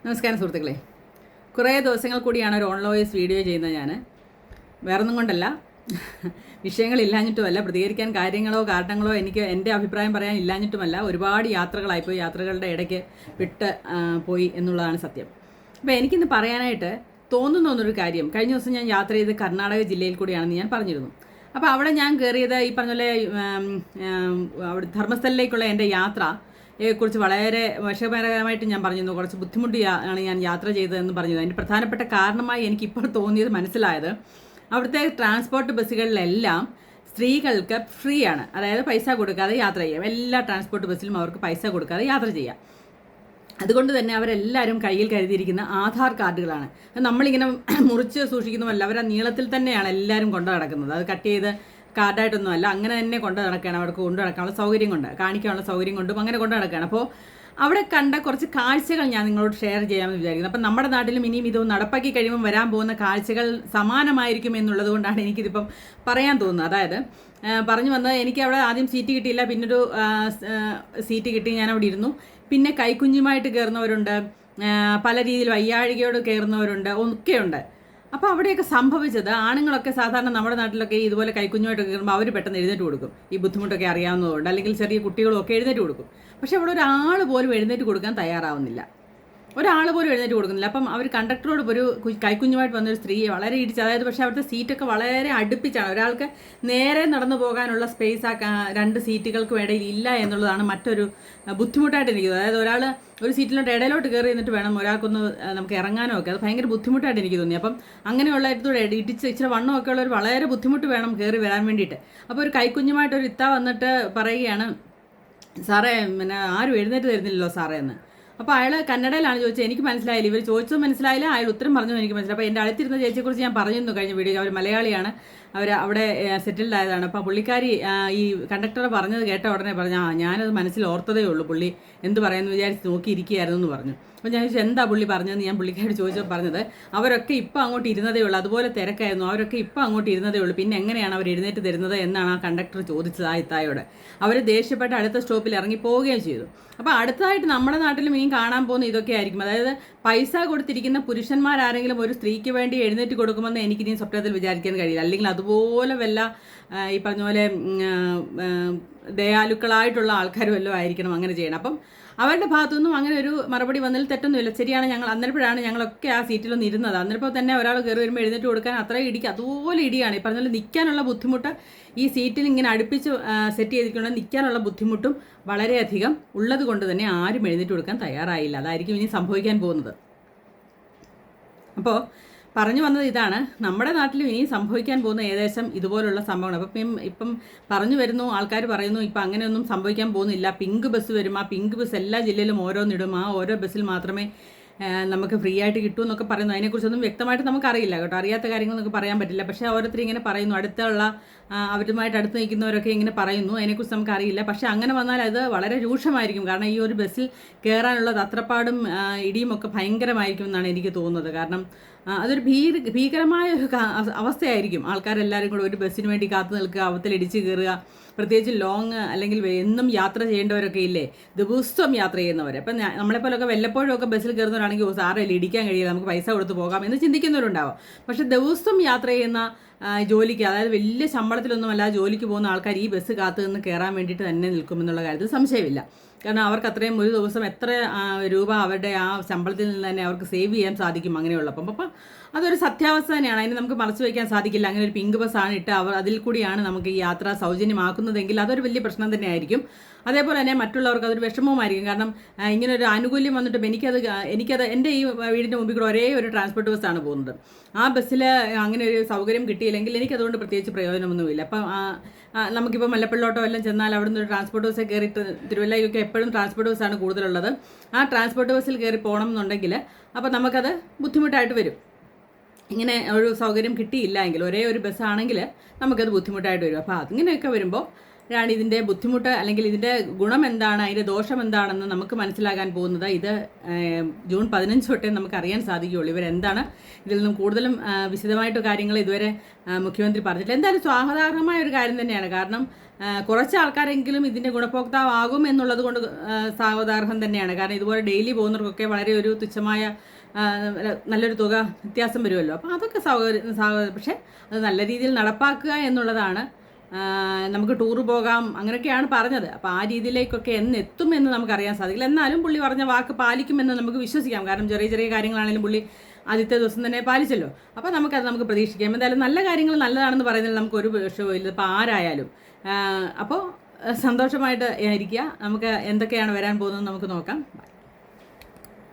നമസ്കാരം സുഹൃത്തുക്കളെ. കുറേ ദിവസങ്ങൾ കൂടിയാണ് ഒരു ഓൺലൈൻ വോയിസ് വീഡിയോ ചെയ്യുന്നത്. ഞാൻ വേറൊന്നും കൊണ്ടല്ല, വിഷയങ്ങളില്ലാഞ്ഞിട്ടുമല്ല, പ്രതികരിക്കാൻ കാര്യങ്ങളോ കാരണങ്ങളോ എനിക്ക് എൻ്റെ അഭിപ്രായം പറയാൻ ഇല്ലാഞ്ഞിട്ടുമല്ല. ഒരുപാട് യാത്രകളായിപ്പോയി, യാത്രകളുടെ ഇടയ്ക്ക് വിട്ട് പോയി എന്നുള്ളതാണ് സത്യം. അപ്പോൾ എനിക്കിന്ന് പറയാനായിട്ട് തോന്നുന്നൊരു കാര്യം, കഴിഞ്ഞ ദിവസം ഞാൻ യാത്ര ചെയ്ത് കർണാടക ജില്ലയിൽ കൂടിയാണെന്ന് ഞാൻ പറഞ്ഞിരുന്നു. അപ്പോൾ അവിടെ ഞാൻ കയറിയത് ഈ പറഞ്ഞ പോലെ അവിടെ ധർമ്മസ്ഥലിലേക്കുള്ള എൻ്റെ യാത്ര കുറിച്ച് വളരെ വിഷമകരമായിട്ട് ഞാൻ പറഞ്ഞിരുന്നു. കുറച്ച് ബുദ്ധിമുട്ടിയാണ് ഞാൻ യാത്ര ചെയ്തതെന്ന് പറഞ്ഞത്. അതിൻ്റെ പ്രധാനപ്പെട്ട കാരണമായി എനിക്കിപ്പോൾ തോന്നിയത്, മനസ്സിലായത്, അവിടുത്തെ ട്രാൻസ്പോർട്ട് ബസ്സുകളിലെല്ലാം സ്ത്രീകൾക്ക് ഫ്രീ ആണ്. അതായത് പൈസ കൊടുക്കാതെ യാത്ര ചെയ്യാം. എല്ലാ ട്രാൻസ്പോർട്ട് ബസ്സിലും അവർക്ക് പൈസ കൊടുക്കാതെ യാത്ര ചെയ്യാം. അതുകൊണ്ട് തന്നെ അവരെല്ലാവരും കയ്യിൽ കരുതിയിരിക്കുന്ന ആധാർ കാർഡുകളാണ്. നമ്മളിങ്ങനെ മുറിച്ച് സൂക്ഷിക്കുന്നുമല്ല, അവർ ആ നീളത്തിൽ തന്നെയാണ് എല്ലാവരും കൊണ്ടു നടക്കുന്നത്. അത് കട്ട് ചെയ്ത് കാർഡായിട്ടൊന്നും അല്ല, അങ്ങനെ തന്നെ കൊണ്ടു നടക്കുകയാണ്. അവർക്ക് കൊണ്ടു നടക്കാനുള്ള സൗകര്യം കൊണ്ട്, കാണിക്കാനുള്ള സൗകര്യം കൊണ്ടും അങ്ങനെ കൊണ്ടു നടക്കുകയാണ്. അപ്പോൾ അവിടെ കണ്ട കുറച്ച് കാഴ്ചകൾ ഞാൻ നിങ്ങളോട് ഷെയർ ചെയ്യാമെന്ന് വിചാരിക്കുന്നത്. അപ്പം നമ്മുടെ നാട്ടിലും ഇനിയും ഇത് നടപ്പാക്കി കഴിയുമ്പോൾ വരാൻ പോകുന്ന കാഴ്ചകൾ സമാനമായിരിക്കും എന്നുള്ളത് കൊണ്ടാണ് എനിക്കിതിപ്പം പറയാൻ തോന്നുന്നത്. അതായത് പറഞ്ഞു വന്നത്, എനിക്ക് അവിടെ ആദ്യം സീറ്റ് കിട്ടിയില്ല, പിന്നൊരു സീറ്റ് കിട്ടി, ഞാൻ അവിടെ ഇരുന്നു. പിന്നെ കൈക്കുഞ്ഞുമായിട്ട് കയറുന്നവരുണ്ട്, പല രീതിയിൽ വയ്യാഴികയോട് കയറുന്നവരുണ്ട്, ഒക്കെയുണ്ട്. അപ്പോൾ അവിടെയൊക്കെ സംഭവിച്ചത്, ആണുങ്ങളൊക്കെ സാധാരണ നമ്മുടെ നാട്ടിലൊക്കെ ഇതുപോലെ കൈക്കുഞ്ഞുമായിട്ട് കയറുമ്പോൾ അവർ പെട്ടെന്ന് എഴുന്നേറ്റ് കൊടുക്കും, ഈ ബുദ്ധിമുട്ടൊക്കെ അറിയാവുന്നതുകൊണ്ട്. അല്ലെങ്കിൽ ചെറിയ കുട്ടികളും ഒക്കെ എഴുന്നേറ്റ് കൊടുക്കും. പക്ഷെ അവിടെ ഒരാൾ പോലും എഴുന്നേറ്റ് കൊടുക്കാൻ തയ്യാറാവുന്നില്ല, ഒരാൾ പോലും എഴുന്നേറ്റ് കൊടുക്കുന്നില്ല. അപ്പം അവർ കണ്ടക്ടറോട് ഒരു കൈക്കുഞ്ഞുമായിട്ട് വന്നൊരു സ്ത്രീയെ വളരെ ഇടിച്ച്, അതായത് പക്ഷേ അവിടുത്തെ സീറ്റൊക്കെ വളരെ അടുപ്പിച്ചാണ്. ഒരാൾക്ക് നേരെ നടന്നു പോകാനുള്ള സ്പേസ് ആ രണ്ട് സീറ്റുകൾക്കും ഇടയിൽ ഇല്ല എന്നുള്ളതാണ് മറ്റൊരു ബുദ്ധിമുട്ടായിട്ട് എനിക്ക് തോന്നുന്നത്. അതായത് ഒരാൾ ഒരു സീറ്റിലോട്ട് ഇടയിലോട്ട് കയറി എന്നിട്ട് വേണം ഒരാൾക്കൊന്ന് നമുക്ക് ഇറങ്ങാനോ ഒക്കെ, അത് ഭയങ്കര ബുദ്ധിമുട്ടായിട്ട് എനിക്ക് തോന്നി. അപ്പം അങ്ങനെയുള്ള ഇടത്തോടെ ഇടിച്ച് ഇച്ചിരി വണ്ണമൊക്കെ ഉള്ളവർ വളരെ ബുദ്ധിമുട്ട് വേണം കയറി വരാൻ വേണ്ടിയിട്ട്. അപ്പോൾ ഒരു കൈക്കുഞ്ഞുമായിട്ടൊരു ഇത്ത വന്നിട്ട് പറയുകയാണ്, സാറേ പിന്നെ ആരും എഴുന്നേറ്റ് തരുന്നില്ലല്ലോ സാറേ എന്ന്. അപ്പോൾ അയാൾ കന്നഡയിലാണ് ചോദിച്ചത്. എനിക്ക് മനസ്സിലായില്ല, ഇവർ ചോദിച്ചത് മനസ്സിലായില്ല, അയാൾ ഉത്തരം പറഞ്ഞു എനിക്ക് മനസ്സിലായി. അപ്പോൾ എൻ്റെ അടുത്തിരുന്ന ചേച്ചിയെക്കുറിച്ച് ഞാൻ പറഞ്ഞിരുന്നു കഴിഞ്ഞ വീഡിയോ. അവർ മലയാളിയാണ്, അവർ അവിടെ സെറ്റിൽഡ് ആയതാണ്. അപ്പോൾ പുള്ളിക്കാരി ഈ കണ്ടക്ടർ പറഞ്ഞത് കേട്ട ഉടനെ പറഞ്ഞു, ഞാനത് മനസ്സിൽ ഓർത്തതേ ഉള്ളൂ, പുള്ളി എന്ത് പറയുമെന്ന് വിചാരിച്ച് നോക്കിയിരിക്കുകയായിരുന്നു എന്ന് പറഞ്ഞു. അപ്പോൾ ഞാൻ ചോദിച്ചു, എന്താ പുള്ളി പറഞ്ഞതെന്ന് ഞാൻ പുള്ളിക്കാരോട് ചോദിച്ചപ്പോൾ പറഞ്ഞത്, അവരൊക്കെ ഇപ്പോൾ അങ്ങോട്ട് ഇരുന്നതേ ഉള്ളൂ, അതുപോലെ തിരക്കായിരുന്നു, അവരൊക്കെ ഇപ്പോൾ അങ്ങോട്ട് ഇരുന്നതേ ഉള്ളൂ, പിന്നെ എങ്ങനെയാണ് അവർ എഴുന്നേറ്റ് തരുന്നത് എന്നാണ് ആ കണ്ടക്ടർ ചോദിച്ചത് ആ ഇത്തായോട്. അവർ ദേഷ്യപ്പെട്ട് അടുത്ത സ്റ്റോപ്പിൽ ഇറങ്ങി പോവുകയും ചെയ്തു. അപ്പോൾ അടുത്തതായിട്ട് നമ്മുടെ നാട്ടിലും ഇനിയും കാണാൻ പോകുന്ന ഇതൊക്കെ ആയിരിക്കും. അതായത് പൈസ കൊടുത്തിരിക്കുന്ന പുരുഷന്മാരാരെങ്കിലും ഒരു സ്ത്രീക്ക് വേണ്ടി എഴുന്നേറ്റ് കൊടുക്കുമെന്ന് എനിക്കിനിയും സ്വപ്നത്തിൽ വിചാരിക്കാൻ കഴിയില്ല. അല്ലെങ്കിൽ അതുപോലെ വല്ല ഈ പറഞ്ഞ പോലെ ദയാലുക്കളായിട്ടുള്ള ആൾക്കാരും വല്ലതും ആയിരിക്കണം അങ്ങനെ ചെയ്യണം. അപ്പം അവരുടെ ഭാഗത്തുനിന്നും അങ്ങനെ ഒരു മറുപടി വന്നതിൽ തെറ്റൊന്നുമില്ല, ശരിയാണ്. അന്നേരപ്പോഴാണ് ഞങ്ങളൊക്കെ ആ സീറ്റിലൊന്നും ഇരുന്നത്. അന്നേരപ്പോൾ തന്നെ ഒരാൾ കയറി വരുമ്പോൾ എഴുന്നേറ്റ് കൊടുക്കാൻ അത്ര ഇടിക്കുക, അതുപോലെ ഇടിയാണ്. ഈ പറഞ്ഞ പോലെ നിൽക്കാനുള്ള ബുദ്ധിമുട്ട്, ഈ സീറ്റിൽ ഇങ്ങനെ അടുപ്പിച്ച് സെറ്റ് ചെയ്തിരിക്കുന്ന നിൽക്കാനുള്ള ബുദ്ധിമുട്ടും വളരെയധികം ഉള്ളത് കൊണ്ട് തന്നെ ആരും എഴുന്നേറ്റ് കൊടുക്കാൻ തയ്യാറായില്ല. അതായിരിക്കും ഇനി സംഭവിക്കാൻ പോകുന്നത്. അപ്പോൾ പറഞ്ഞു വന്നത് ഇതാണ്, നമ്മുടെ നാട്ടിലും ഇനിയും സംഭവിക്കാൻ പോകുന്ന ഏകദേശം ഇതുപോലുള്ള സംഭവമാണ്. അപ്പം ഇപ്പം പറഞ്ഞു വരുന്നു, ആൾക്കാർ പറയുന്നു ഇപ്പം അങ്ങനെയൊന്നും സംഭവിക്കാൻ പോകുന്നില്ല, പിങ്ക് ബസ് വരും, ആ പിങ്ക് ബസ് എല്ലാ ജില്ലയിലും ഓരോന്നിടും, ആ ഓരോ ബസ്സിൽ മാത്രമേ നമുക്ക് ഫ്രീ ആയിട്ട് കിട്ടുമെന്നൊക്കെ പറയുന്നു. അതിനെക്കുറിച്ചൊന്നും വ്യക്തമായിട്ട് നമുക്കറിയില്ല കേട്ടോ, അറിയാത്ത കാര്യങ്ങളൊക്കെ പറയാൻ പറ്റില്ല. പക്ഷേ ഓരോരുത്തർ ഇങ്ങനെ പറയുന്നു, അടുത്തുള്ള അവരുമായിട്ട് അടുത്ത് നിൽക്കുന്നവരൊക്കെ ഇങ്ങനെ പറയുന്നു, അതിനെക്കുറിച്ച് നമുക്കറിയില്ല. പക്ഷേ അങ്ങനെ വന്നാൽ അത് വളരെ രൂക്ഷമായിരിക്കും. കാരണം ഈ ഒരു ബസ്സിൽ കയറാനുള്ളത് അത്രപ്പാടും ഇടിയും ഒക്കെ ഭയങ്കരമായിരിക്കും എന്നാണ് എനിക്ക് തോന്നുന്നത്. കാരണം അതൊരു ഭീകരമായ ഒരു അവസ്ഥയായിരിക്കും. ആൾക്കാരെല്ലാവരും കൂടെ ഒരു ബസ്സിന് വേണ്ടി കാത്തു നിൽക്കുക, അവത്തിലിടിച്ച് കയറുക. പ്രത്യേകിച്ച് ലോങ് അല്ലെങ്കിൽ എന്നും യാത്ര ചെയ്യേണ്ടവരൊക്കെ ഇല്ലേ, ദിവസവും യാത്ര ചെയ്യുന്നവർ. അപ്പം നമ്മളെപ്പോലൊക്കെ വല്ലപ്പോഴും ഒക്കെ ബസ്സിൽ കയറുന്നവരാണെങ്കിൽ സാറല്ലേ ഇടിക്കാൻ കഴിയില്ല, നമുക്ക് പൈസ കൊടുത്ത് പോകാം എന്ന് ചിന്തിക്കുന്നവരുണ്ടാവും. പക്ഷേ ദിവസം യാത്ര ചെയ്യുന്ന ജോലിക്ക്, അതായത് വലിയ ശമ്പളത്തിലൊന്നുമല്ല ജോലിക്ക് പോകുന്ന ആൾക്കാർ ഈ ബസ് കാത്തു നിന്ന് കയറാൻ വേണ്ടിയിട്ട് തന്നെ നിൽക്കുമെന്നുള്ള കാര്യത്തിൽ സംശയമില്ല. കാരണം അവർക്ക് അത്രയും ഒരു ദിവസം എത്ര രൂപ അവരുടെ ആ ശമ്പളത്തിൽ നിന്ന് തന്നെ അവർക്ക് സേവ് ചെയ്യാൻ സാധിക്കും അങ്ങനെയുള്ളപ്പം. അപ്പം അതൊരു സത്യാവസ്ഥ തന്നെയാണ്, അതിന് നമുക്ക് മറച്ചു വയ്ക്കാൻ സാധിക്കില്ല. അങ്ങനെ ഒരു പിങ്ക് ബസ്സാണ് ഇട്ട് അതിൽ കൂടിയാണ് നമുക്ക് ഈ യാത്ര സൗജന്യമാക്കുന്നതെങ്കിൽ അതൊരു വലിയ പ്രശ്നം തന്നെയായിരിക്കും. അതേപോലെ തന്നെ മറ്റുള്ളവർക്ക് അതൊരു വിഷമവുമായിരിക്കും. കാരണം ഇങ്ങനൊരു ആനുകൂല്യം വന്നിട്ടും എനിക്കത് എൻ്റെ ഈ വീടിൻ്റെ മുമ്പിൽ കൂടെ ഒരേ ഒരു ട്രാൻസ്പോർട്ട് ബസ്സാണ് പോകുന്നത്. ആ ബസ്സിൽ അങ്ങനെ ഒരു സൗകര്യം കിട്ടിയില്ലെങ്കിൽ എനിക്കതുകൊണ്ട് പ്രത്യേകിച്ച് പ്രയോജനമൊന്നുമില്ല. അപ്പം നമുക്കിപ്പോൾ മലപ്പള്ളിലോട്ടോ എല്ലാം ചെന്നാൽ അവിടെ നിന്ന് ഒരു ട്രാൻസ്പോർട്ട് ബസ്സിൽ കയറി, തിരുവല്ലയിലൊക്കെ എപ്പോഴും ട്രാൻസ്പോർട്ട് ബസ്സാണ് കൂടുതലുള്ളത്. ആ ട്രാൻസ്പോർട്ട് ബസ്സിൽ കയറി പോകണം എന്നുണ്ടെങ്കിൽ അപ്പോൾ നമുക്കത് ബുദ്ധിമുട്ടായിട്ട് വരും. ഇങ്ങനെ ഒരു സൗകര്യം കിട്ടിയില്ല എങ്കിൽ, ഒരേ ഒരു ബസ്സാണെങ്കിൽ നമുക്കത് ബുദ്ധിമുട്ടായിട്ട് വരും. അപ്പോൾ അതിങ്ങനെയൊക്കെ വരുമ്പോൾ ഇതിൻ്റെ ബുദ്ധിമുട്ട് അല്ലെങ്കിൽ ഇതിൻ്റെ ഗുണം എന്താണ്, അതിൻ്റെ ദോഷം എന്താണെന്ന് നമുക്ക് മനസ്സിലാകാൻ പോകുന്നത് ഇത് ജൂൺ 15 തൊട്ടേ നമുക്ക് അറിയാൻ സാധിക്കുകയുള്ളൂ. ഇവരെന്താണ് ഇതിൽ നിന്നും കൂടുതലും വിശദമായിട്ട് കാര്യങ്ങൾ ഇതുവരെ മുഖ്യമന്ത്രി പറഞ്ഞിട്ടില്ല. എന്തായാലും സ്വാഗതാർഹമായ ഒരു കാര്യം തന്നെയാണ്. കാരണം കുറച്ച് ആൾക്കാരെങ്കിലും ഇതിൻ്റെ ഗുണഭോക്താവാകും എന്നുള്ളത് കൊണ്ട് സ്വാഗതാർഹം തന്നെയാണ്. കാരണം ഇതുപോലെ ഡെയിലി പോകുന്നവർക്കൊക്കെ വളരെ ഒരു തുച്ഛമായ നല്ലൊരു തുക വ്യത്യാസം വരുമല്ലോ. അപ്പോൾ അതൊക്കെ പക്ഷേ അത് നല്ല രീതിയിൽ നടപ്പാക്കുക എന്നുള്ളതാണ്. നമുക്ക് ടൂറ് പോകാം അങ്ങനെയൊക്കെയാണ് പറഞ്ഞത്. അപ്പോൾ ആ രീതിയിലേക്കൊക്കെ എത്തും എന്ന് നമുക്കറിയാൻ സാധിക്കില്ല. എന്നാലും പുള്ളി പറഞ്ഞ വാക്ക് പാലിക്കുമെന്ന് നമുക്ക് വിശ്വസിക്കാം. കാരണം ചെറിയ ചെറിയ കാര്യങ്ങളാണെങ്കിലും പുള്ളി ആദ്യത്തെ ദിവസം തന്നെ പാലിച്ചല്ലോ. അപ്പോൾ നമുക്ക് പ്രതീക്ഷിക്കാം. എന്തായാലും നല്ല കാര്യങ്ങൾ നല്ലതാണെന്ന് പറയുന്നതിൽ നമുക്ക് ഒരു വിഷയവും ഇല്ല, ഇപ്പോൾ ആരായാലും. അപ്പോൾ സന്തോഷമായിട്ട് ഇരിക്കുക. നമുക്ക് എന്തൊക്കെയാണ് വരാൻ പോകുന്നത് നമുക്ക് നോക്കാം. ബൈ.